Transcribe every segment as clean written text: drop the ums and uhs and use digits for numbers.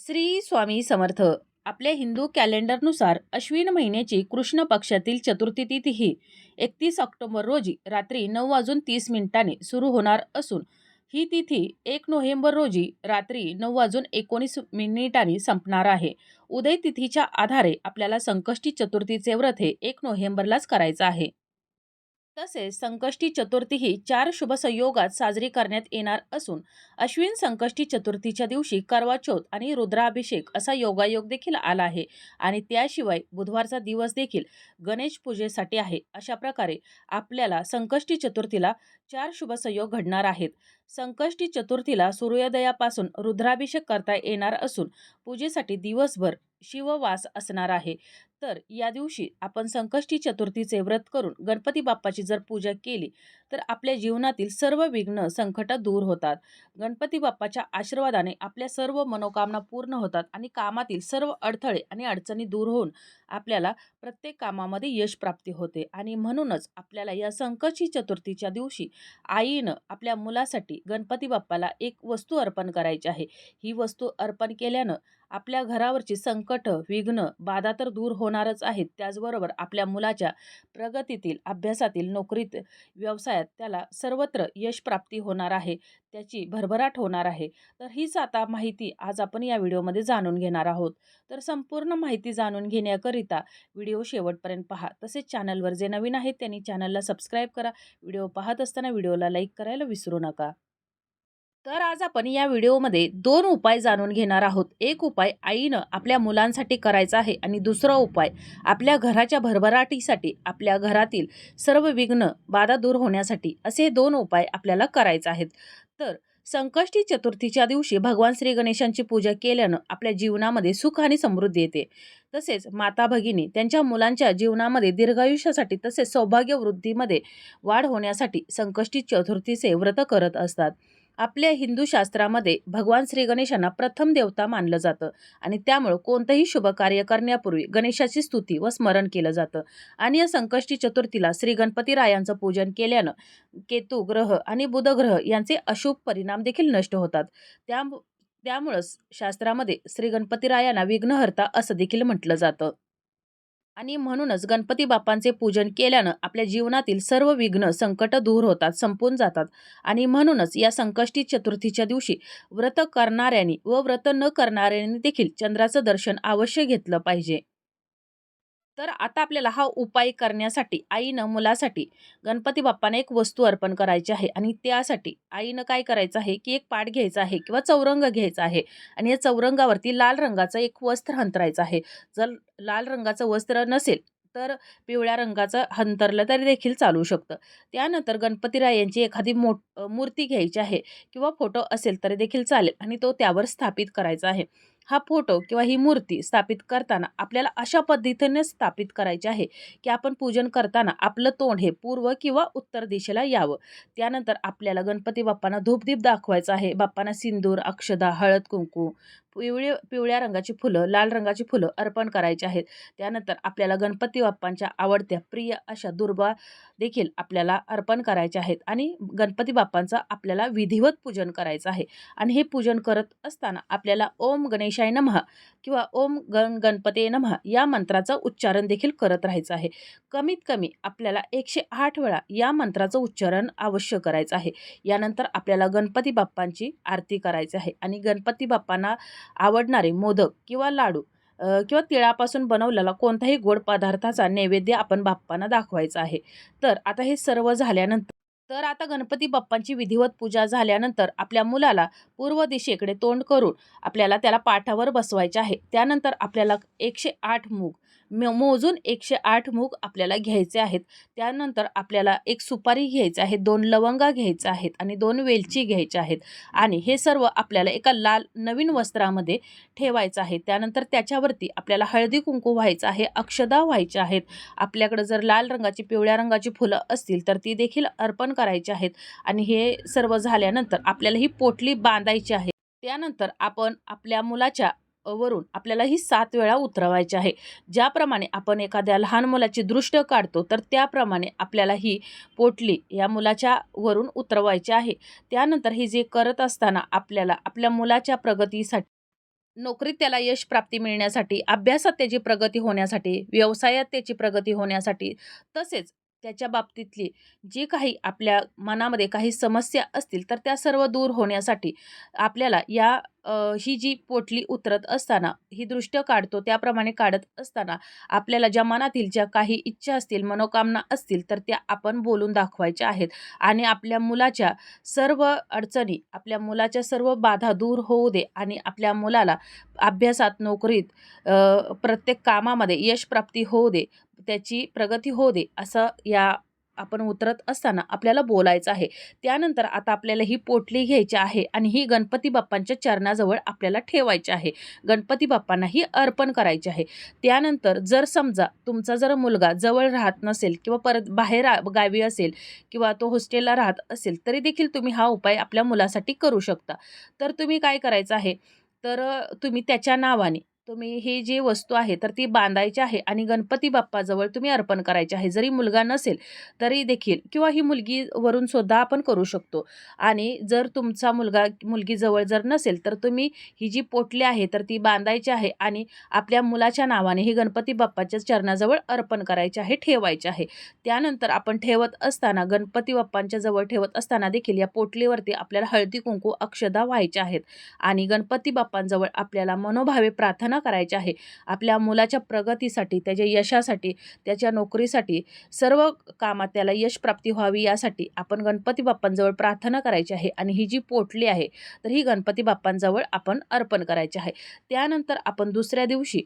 श्री स्वामी समर्थ. आपल्या हिंदू कॅलेंडरनुसार अश्विन महिन्याची कृष्ण पक्षातील चतुर्थी तिथी ही 31 ऑक्टोबर रोजी रात्री 9:30 सुरू होणार असून ही तिथी 1 नोव्हेंबर रोजी रात्री 9:19 संपणार आहे. उदय तिथीच्या आधारे आपल्याला संकष्टी चतुर्थीचे व्रत हे 1 नोव्हेंबरलाच करायचं आहे. तसेच संकष्टी चतुर्थी ही 4 शुभ संयोगात साजरी करण्यात येणार असून अश्विन संकष्टी चतुर्थीच्या दिवशी करवा चौथ आणि रुद्राभिषेक असा योगायोग देखील आला आहे आणि त्याशिवाय बुधवारचा दिवस देखील गणेश पूजेसाठी आहे. अशा प्रकारे आपल्याला संकष्टी चतुर्थीला 4 शुभ संयोग घडणार आहेत. संकष्टी चतुर्थीला सूर्योदयापासून रुद्राभिषेक करता येणार असून पूजेसाठी दिवसभर शिववास असणार आहे. तर या दिवशी आपण संकष्टी चतुर्थीचे व्रत करून गणपती बाप्पाची जर पूजा केली तर आपल्या जीवनातील सर्व विघ्न संकट दूर होतात. गणपती बाप्पाच्या आशीर्वादाने आपल्या सर्व मनोकामना पूर्ण होतात आणि कामातील सर्व अडथळे आणि अडचणी दूर होऊन आपल्याला प्रत्येक कामामध्ये यश प्राप्ती होते. आणि म्हणूनच आपल्याला या संकष्टी चतुर्थीच्या दिवशी आईनं आपल्या मुलासाठी गणपती बाप्पाला एक वस्तू अर्पण करायची आहे. ही वस्तू अर्पण केल्यानं आपल्या घरावरची संकट, विघ्न, बाधा तर दूर होणारच आहेत. त्याचबरोबर आपल्या मुलाच्या प्रगतीतील, अभ्यासातील, नोकरीत, व्यवसायात त्याला सर्वत्र यश प्राप्ती होणार आहे. त्याची भरभराट होणार आहे. तर हीच आता माहिती आज आपण या व्हिडिओमध्ये जाणून घेणार आहोत. तर संपूर्ण माहिती जाणून घेण्याकरिता व्हिडिओ शेवटपर्यंत पहा. तसेच चॅनलवर जे नवीन आहेत त्यांनी चॅनलला सबस्क्राईब करा. व्हिडिओ पाहत असताना व्हिडिओला लाईक करायला विसरू नका. तर आज आपण या व्हिडिओमध्ये 2 उपाय जाणून घेणार आहोत. एक उपाय आईनं आपल्या मुलांसाठी करायचा आहे आणि दुसरा उपाय आपल्या घराच्या भरभराटीसाठी, आपल्या घरातील सर्व विघ्न, बाधा दूर होण्यासाठी असे 2 उपाय आपल्याला करायचे आहेत. तर संकष्टी चतुर्थीच्या दिवशी भगवान श्री गणेशांची पूजा केल्यानं आपल्या जीवनामध्ये सुख आणि समृद्धी येते. तसेच माता भगिनी त्यांच्या मुलांच्या जीवनामध्ये दीर्घायुष्यासाठी तसेच सौभाग्य वृद्धीमध्ये वाढ होण्यासाठी संकष्टी चतुर्थीचे व्रत करत असतात. आपल्या हिंदू शास्त्रामध्ये भगवान श्री गणेशांना प्रथम देवता मानलं जातं आणि त्यामुळं कोणतंही शुभ कार्य करण्यापूर्वी गणेशाची स्तुती व स्मरण केलं जातं. आणि या संकष्टी चतुर्थीला श्री गणपतीरायांचं पूजन केल्यानं केतू ग्रह आणि बुध ग्रह यांचे अशुभ परिणाम देखील नष्ट होतात. त्यामुळंच शास्त्रामध्ये श्री गणपतीरायांना विघ्नहर्ता असं देखील म्हटलं जातं. आणि म्हणूनच गणपती बाप्पांचे पूजन केल्यानं आपल्या जीवनातील सर्व विघ्न, संकट दूर होतात, संपून जातात. आणि म्हणूनच या संकष्टी चतुर्थीच्या दिवशी व्रत करणाऱ्यांनी व व्रत न करणाऱ्यांनी देखील चंद्राचं दर्शन अवश्य घेतलं पाहिजे. तर आता आपल्याला हा उपाय करण्यासाठी आईनं मुलासाठी गणपती बाप्पांना एक वस्तू अर्पण करायची आहे आणि त्यासाठी आईनं काय करायचं आहे की एक पाट घ्यायचा आहे किंवा चौरंग घ्यायचा आहे आणि या चौरंगावरती लाल रंगाचं एक वस्त्र अंतरायचं आहे. जर लाल रंगाचं वस्त्र नसेल तर पिवळ्या रंगाचं अंतरलं तरी देखील चालू शकतं. त्यानंतर गणपतीरायांची एखादी मूर्ती घ्यायची आहे किंवा फोटो असेल तरी देखील चालेल आणि तो त्यावर स्थापित करायचा आहे. हा फोटो किंवा ही मूर्ती स्थापित करताना आपल्याला अशा पद्धतीने स्थापित करायचे आहे की आपण पूजन करताना आपलं तोंड हे पूर्व किंवा उत्तर दिशेला यावं. त्यानंतर आपल्याला गणपती बाप्पांना धूपदीप दाखवायचा आहे. बाप्पांना सिंदूर, अक्षदा, हळद, कुंकू, पिवळ्या रंगाची फुलं, लाल रंगाची फुलं अर्पण करायची आहेत. त्यानंतर आपल्याला गणपती बाप्पांच्या आवडत्या प्रिय अशा दुर्वा देखील आपल्याला अर्पण करायच्या आहेत आणि गणपती बाप्पांचं आपल्याला विधिवत पूजन करायचं आहे. आणि हे पूजन करत असताना आपल्याला ओम गणेशाय नमः किंवा ओम गणपते नमः या मंत्राचं उच्चारण देखील करत राहायचं आहे. कमीत कमी आपल्याला 108 वेळा या मंत्राचं उच्चारण अवश्य करायचं आहे. यानंतर आपल्याला गणपती बाप्पांची आरती करायची आहे आणि गणपती बाप्पांना आवडणारे मोदक किंवा लाडू किंवा तिळापासून बनवलेला कोणताही गोड पदार्थाचा नैवेद्य आपण बाप्पांना दाखवायचा आहे. तर आता हे सर्व झाल्यानंतर आता गणपती बाप्पांची विधिवत पूजा झाल्यानंतर आपल्या मुलाला पूर्व दिशेकडे तोंड करून आपल्याला त्याला पाठावर बसवायचे आहे. त्यानंतर आपल्याला 108 मूग मोजून 108 मूग आपल्याला घ्यायचे आहेत. त्यानंतर आपल्याला एक सुपारी घ्यायची आहे, 2 लवंगा घ्यायच्या आहेत आणि 2 वेलची घ्यायच्या आहेत आणि हे सर्व आपल्याला एका लाल नवीन वस्त्रामध्ये ठेवायचं आहे. त्यानंतर त्याच्यावरती आपल्याला हळदी कुंकू व्हायचं आहे, अक्षदा व्हायच्या आहेत. आपल्याकडे जर लाल रंगाची, पिवळ्या रंगाची फुलं असतील तर ती देखील अर्पण करायची आहेत. आणि हे सर्व झाल्यानंतर आपल्याला ही पोटली बांधायची आहे. त्यानंतर आपण आपल्या मुलाच्या वरून आपल्याला ही 7 वेळा उतरवायची आहे. ज्याप्रमाणे आपण एखाद्या लहान मुलाची दृष्ट काढतो तर त्याप्रमाणे आपल्याला ही पोटली या मुलाच्या वरून उतरवायची आहे. त्यानंतर हे जे करत असताना आपल्याला आपल्या मुलाच्या प्रगतीसाठी नोकरीत त्याला यश प्राप्ती मिळण्यासाठी, अभ्यासात त्याची प्रगती होण्यासाठी, व्यवसायात त्याची प्रगती होण्यासाठी, तसेच त्याच्या बाबतीतली जी काही आपल्या मनामध्ये काही समस्या असतील, तर त्या सर्व दूर होण्यासाठी आपल्याला ही जी पोटली उतरत असताना, ही दृष्ट काढतो त्याप्रमाणे काढत असताना आपल्याला ज्या मनातील ज्या काही इच्छा असतील, मनोकामना असतील, तर त्या आपण बोलून दाखवायच्या आहेत आणि आपल्या मुलाच्या सर्व अडचणी, आपल्या मुलाच्या सर्व बाधा दूर होऊ दे आणि आपल्या मुलाला अभ्यासात, नोकरीत, प्रत्येक कामामध्ये यश प्राप्ती होऊ दे, त्याची प्रगती होऊ दे, असं या आपण उतरत असताना आपल्याला बोलायचं आहे. त्यानंतर आता आपल्याला ही पोटली घ्यायची आहे आणि ही गणपती बाप्पांच्या चरणाजवळ आपल्याला ठेवायची आहे. गणपती बाप्पांना ही अर्पण करायची आहे. त्यानंतर जर समजा तुमचा जर मुलगा जवळ राहत नसेल किंवा परत बाहेर गावी असेल किंवा तो हॉस्टेलला राहत असेल, तरी देखील तुम्ही हा उपाय आपल्या मुलासाठी करू शकता. तर तुम्ही काय करायचं आहे, तर तुम्ही त्याच्या नावाने तुम्ही ही जी वस्तू आहे तर ती बांधायची आहे आणि गणपती बाप्पाजवळ तुम्ही अर्पण करायचे आहे. जरी मुलगा नसेल तरी देखील किंवा ही मुलगी वरून सुद्धा आपण करू शकतो. आणि जर तुमचा मुलगी जवळ जर नसेल तर तुम्ही ही जी पोटली आहे तर ती बांधायची आहे आणि आपल्या मुलाच्या नावाने ही गणपती बाप्पाच्या चरणाजवळ अर्पण करायचे आहे, ठेवायचे आहे. त्यानंतर आपण ठेवत असताना गणपती बाप्पांच्या जवळ ठेवत असताना देखील या पोटलीवरती आपल्याला हळदी कुंकू अक्षदा व्हायच्या आहेत आणि गणपती बाप्पांजवळ आपल्याला मनोभावे प्रार्थना करायची आहे. आपल्या मुलाच्या प्रगतीसाठी, त्याच्या यशासाठी, त्याच्या नोकरीसाठी, सर्व कामात त्याला यश प्राप्ती व्हावी यासाठी आपण गणपती बाप्पांजवळ प्रार्थना करायची आहे आणि ही जी पोटली आहे तर ही गणपती बाप्पांजवळ आपण अर्पण करायची आहे. त्यानंतर आपण दुसऱ्या दिवशी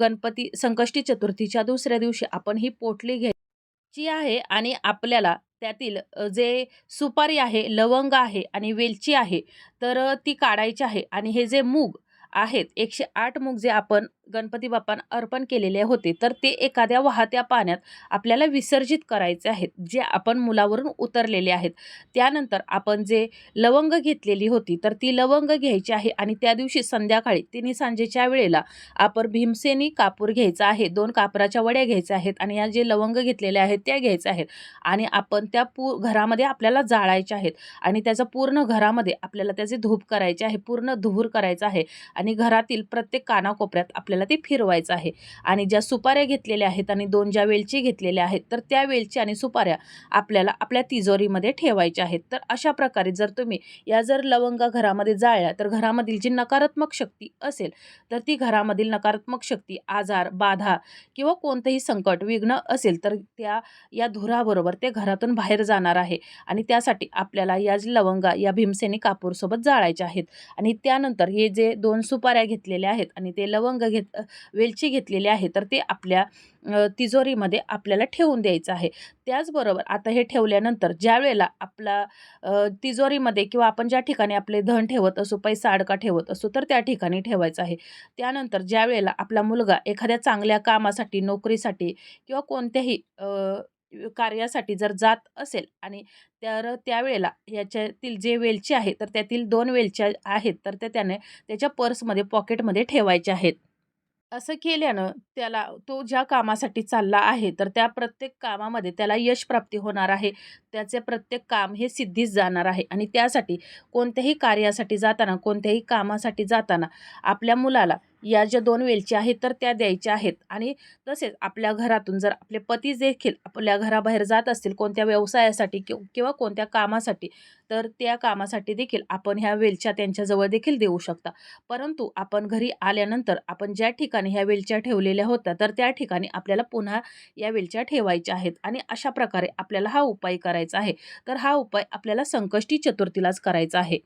गणपती संकष्टी चतुर्थीच्या दुसऱ्या दिवशी आपण ही पोटली घ्यायची आहे आणि आपल्याला त्यातील जे सुपारी आहे, लवंग आहे आणि वेलची आहे, तर ती काढायची आहे आणि हे जे मूग आहेत, 108 मूग जे आपण गणपती बाप्पांना अर्पण केलेले होते, तर ते एखाद्या वाहत्या पाण्यात आपल्याला विसर्जित करायचे आहेत, जे आपण मुलावरून उतरलेले आहेत. त्यानंतर आपण जे लवंग घेतलेली होती, तर ती लवंग घ्यायची आहे आणि त्या दिवशी संध्याकाळी 3 सांजेच्या वेळेला आपण भीमसेनी कापूर घ्यायचा आहे, 2 कापराच्या वड्या घ्यायच्या आहेत आणि या जे लवंग घेतलेल्या आहेत त्या घ्यायच्या आहेत आणि आपण त्या घरामध्ये आपल्याला जाळायच्या आहेत आणि त्याचा पूर्ण घरामध्ये आपल्याला त्याचे धूप करायचे आहे, पूर्ण धूर करायचा आहे आणि घरातील प्रत्येक कानाकोपऱ्यात आपल्याला ते फिरवायचं आहे. आणि ज्या सुपाऱ्या घेतलेल्या आहेत आणि 2 ज्या वेलची घेतलेल्या आहेत, तर त्या वेलची आणि सुपाऱ्या आपल्याला आपल्या तिजोरीमध्ये ठेवायच्या आहेत. तर अशा प्रकारे जर तुम्ही या जर लवंगा घरामध्ये जाळल्या, तर घरामधील जी नकारात्मक शक्ती असेल, तर ती घरामधील नकारात्मक शक्ती, आजार, बाधा किंवा कोणतेही संकट, विघ्न असेल, तर या धुराबरोबर ते घरातून बाहेर जाणार आहे. आणि त्यासाठी आपल्याला या लवंगा या भीमसेनी कापूरसोबत जाळायच्या आहेत. आणि त्यानंतर हे जे 2 सुपाऱ्या घेतलेल्या आहेत आणि ते लवंग वेलची घेतलेली आहे, तर ते आपल्या तिजोरीमध्ये आपल्याला ठेवून द्यायचं आहे. त्याचबरोबर आता हे ठेवल्यानंतर ज्यावेळेला आपला तिजोरीमध्ये किंवा आपण ज्या ठिकाणी आपले धन ठेवत असू, पैसा अडका ठेवत असू, तर त्या ठिकाणी ठेवायचं आहे. त्यानंतर ज्यावेळेला आपला मुलगा एखाद्या चांगल्या कामासाठी, नोकरीसाठी किंवा कोणत्याही कार्यासाठी जर जात असेल आणि त्यावेळेला याच्यातील जे वेलचे आहे, तर त्यातील 2 वेलच्या आहेत, तर त्याने त्याच्या पर्समध्ये, पॉकेटमध्ये ठेवायच्या आहेत. असं केल्यानं त्याला तो ज्या कामासाठी चालला आहे, तर त्या प्रत्येक कामामध्ये त्याला यश प्राप्ती होणार आहे. त्याचे प्रत्येक काम हे सिद्धीस जाणार आहे आणि त्यासाठी कोणत्याही कार्यासाठी जाताना, कोणत्याही कामासाठी जाताना आपल्या मुलाला या ज्या 2 वेलच्या आहेत, तर त्या द्यायच्या आहेत. आणि तसेच आपल्या घरातून जर आपले पती देखील आपल्या घराबाहेर जात असतील कोणत्या व्यवसायासाठी किंवा कोणत्या कामासाठी, तर त्या कामासाठी देखील आपण ह्या वेलच्या त्यांच्याजवळ देखील देऊ शकता. परंतु आपण घरी आल्यानंतर आपण ज्या ठिकाणी ह्या वेलच्या ठेवलेल्या होत्या, तर त्या ठिकाणी आपल्याला पुन्हा या वेलच्या ठेवायच्या आहेत आणि अशा प्रकारे आपल्याला हा उपाय करायचा आहे. तर हा उपाय आपल्याला संकष्टी चतुर्थीलाच करायचा आहे.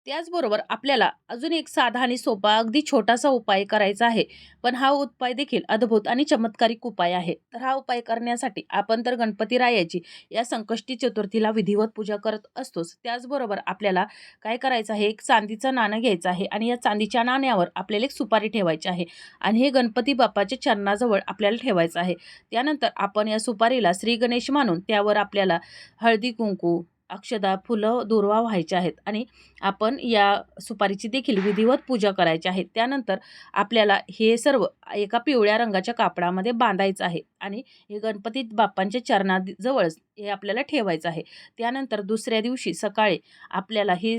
त्याचबरोबर आपल्याला अजून एक साधा आणि सोपा अगदी छोटासा उपाय करायचा आहे. पण हा उपाय देखील अद्भुत आणि चमत्कारिक उपाय आहे. तर हा उपाय करण्यासाठी आपण तर गणपतीरायाची या संकष्टी चतुर्थीला विधिवत पूजा करत असतोच. त्याचबरोबर आपल्याला काय करायचं आहे, एक चांदीचं नाणं घ्यायचं आहे आणि या चांदीच्या नाण्यावर आपल्याला एक सुपारी ठेवायची आहे आणि हे गणपती बाप्पाच्या चरणाजवळ आपल्याला ठेवायचं आहे. त्यानंतर आपण या सुपारीला श्री गणेश मानून त्यावर आपल्याला हळदी कुंकू, अक्षदा, फुलं, दुर्वा व्हायच्या आहेत आणि आपण या सुपारीची देखील विधिवत पूजा करायची आहे. त्यानंतर आपल्याला हे सर्व एका पिवळ्या रंगाच्या कापडामध्ये बांधायचं आहे आणि हे गणपती बाप्पांच्या चरणाजवळच हे आपल्याला ठेवायचं आहे. त्यानंतर दुसऱ्या दिवशी सकाळी आपल्याला ही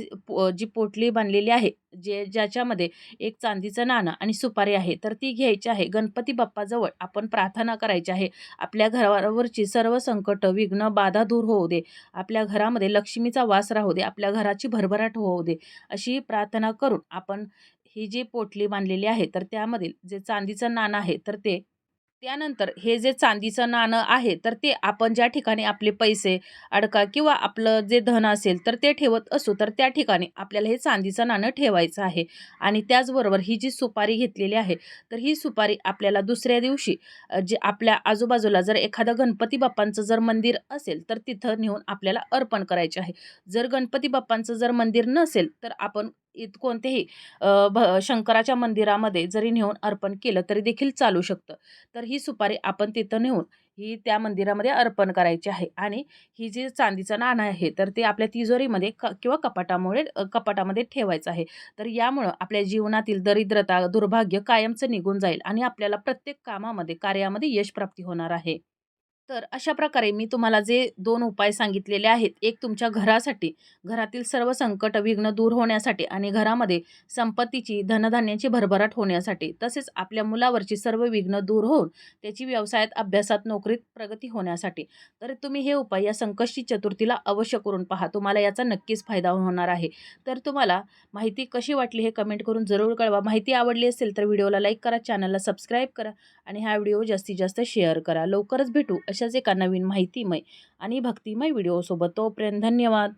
जी पोटली बांधलेली आहे, ज्याच्यामध्ये एक चांदीचं नाणं आणि सुपारी आहे, तर ती घ्यायची आहे. गणपती बाप्पाजवळ आपण प्रार्थना करायची आहे. आपल्या घरावरची सर्व संकट, विघ्न, बाधा दूर होऊ दे. आपल्या घरामध्ये लक्ष्मीचा वास राहू दे. आपल्या घराची भरभराट होऊ दे. अशी प्रार्थना करून आपण ही जी पोटली बांधलेली आहे, तर त्यामधील जे चांदीचं नाणं आहे, तर ते त्यानंतर हे जे चांदीचं नाणं आहे, तर ते आपण ज्या ठिकाणी आपले पैसे, अडका किंवा आपलं जे धन असेल, तर ते ठेवत असू, तर त्या ठिकाणी आपल्याला हे चांदीचं नाणं ठेवायचं आहे. आणि त्याचबरोबर ही जी सुपारी घेतलेली आहे, तर ही सुपारी आपल्याला दुसऱ्या दिवशी जे आपल्या आजूबाजूला जर एखादं गणपती बाप्पांचं जर मंदिर असेल, तर तिथं नेऊन आपल्याला अर्पण करायचे आहे. जर गणपती बाप्पांचं जर मंदिर नसेल, तर आपण कोणतेही शंकराच्या मंदिरामध्ये जरी नेऊन अर्पण केलं तरी देखील चालू शकतं. तर ही सुपारी आपण तिथं नेऊन ही त्या मंदिरामध्ये अर्पण करायची आहे. आणि ही जी चांदीचं नाणं आहे, तर ते आपल्या तिजोरीमध्ये किंवा कपाटामध्ये ठेवायचं आहे. तर यामुळं आपल्या जीवनातील दरिद्रता, दुर्भाग्य कायमचं निघून जाईल आणि आपल्याला प्रत्येक कामामध्ये, कार्यामध्ये यश प्राप्ती होणार आहे. तर अशा प्रकारे मी तुम्हाला जे 2 उपाय सांगितलेले आहेत, एक तुमच्या घरासाठी, घरातील सर्व संकट, विघ्न दूर होण्यासाठी आणि घरामध्ये संपत्तीची, धनधान्याची भरभराट होण्यासाठी, तसेच आपल्या मुलावरची सर्व विघ्न दूर होऊन त्याची व्यवसायात, अभ्यासात, नोकरीत प्रगती होण्यासाठी. तर तुम्ही हे उपाय या संकष्टी चतुर्थीला अवश्य करून पहा. तुम्हाला याचा नक्कीच फायदा होणार आहे. तर तुम्हाला माहिती कशी वाटली हे कमेंट करून जरूर कळवा. माहिती आवडली असेल तर व्हिडिओला लाईक करा, चॅनलला सबस्क्राईब करा आणि हा व्हिडिओ जास्तीत जास्त शेअर करा. लवकरच भेटू अशाच एका नवीन माहितीमय आणि भक्तिमय व्हिडिओसोबत. तोपर्यंत धन्यवाद.